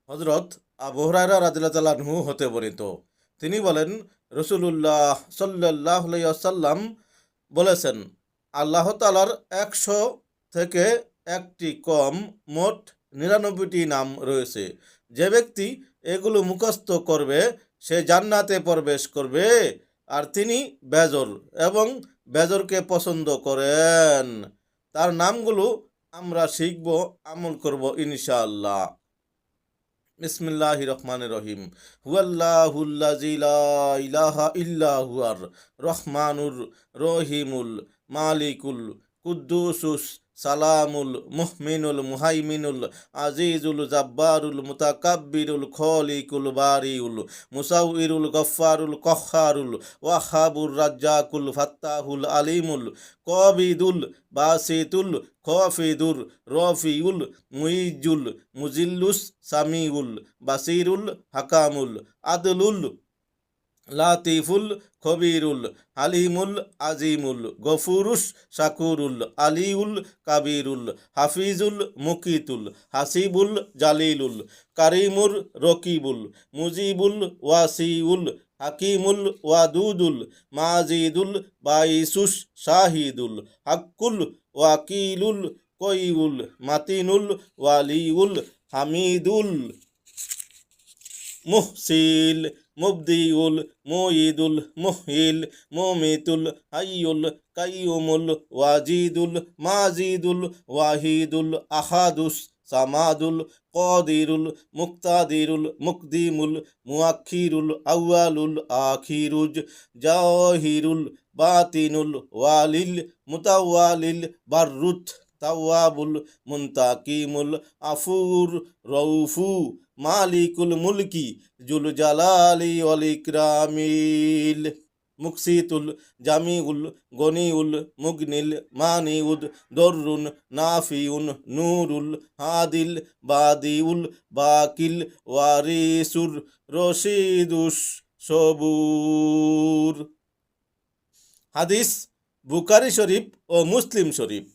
হযরত আবু হুরায়রা রাদিয়াল্লাহু তাআলা আনহু হতে বর্ণিত, তিনি বলেন, রাসূলুল্লাহ সাল্লাল্লাহু আলাইহি ওয়াসাল্লাম বলেছেন, আল্লাহ তাআলার 100 থেকে একটি কম মোট 99টি নাম রয়েছে। যে ব্যক্তি এগুলো মুখস্থ করবে সে জান্নাতে প্রবেশ করবে, আর তিনি বেজর এবং বেজরকে পছন্দ করেন। তার নামগুলো আমরা শিখব, আমল করব ইনশাআল্লাহ। বিসমিল্লাহির রহমানির রহিম। হুয়াল্লাহুল্লাযী লা ইলাহা ইল্লা হুয়ার রহমানুর রহিমুল মালিকুল কুদ্দুসুস সালামুল মুহমিনুল মুহাইমিনুল আজিজুল জাব্বারুল মুতাকাব্বিরুল খলিকুল বারিউল মুসাউইরুল গফফারুল কহ্হারুল ওয়াহাবুর রাজ্জাকুল ফাত্তাহুল আলিমুল কবিদুল বাসিতুল খফিদুর রফিউল মুইজুল মুজিল্লুস সামিউল বাসিরুল হাকামুল আদলুল লাতিফুল খবিরুল হালিমুল আজিমুল গফুরুস শাকুরুল আলিউল কাবিরুল হাফিজুল মুকিতুল হাসিবুল জালিলুল কারিমুর রকিবুল মুজিবুল ওয়াসিউল হাকিমুল ওয়াদুদুল মাজিদুল বাইসুস শাহিদুল হাক্কুল ওয়াকিলুল কয়ুল মাতিনুল ওয়ালিউল হামিদুল মুহসিল মুবদিউল মুঈদুল মুহইল মুমিতুল হাইয়ুল কাইয়ুমুল ওয়াজিদুল মাজিদুল ওয়াহিদুল আহাদুস সামাদুল কাদিরুল মুক্তাদিরুল মুকদিমুল মুআখিরুল আউয়ালুল আখিরুজ জাহিরুল বাতিনুল ওয়ালিল মুতাওয়ালিল বাররুত তাওয়াবুল মুনতাকিমুল আফুর রউফু মালিকুল মুলকি জুল জালালি ওয়াল ইকরামিল মুকসিতুল জামিউল গনিউল মুগনিল মানিউদ দররুন নাফিউন নূরুল হাদিল বাদিউল বাকিল ওয়ারিসুর রশিদুস সবুর। হাদিস বুখারী শরীফ ও মুসলিম শরীফ।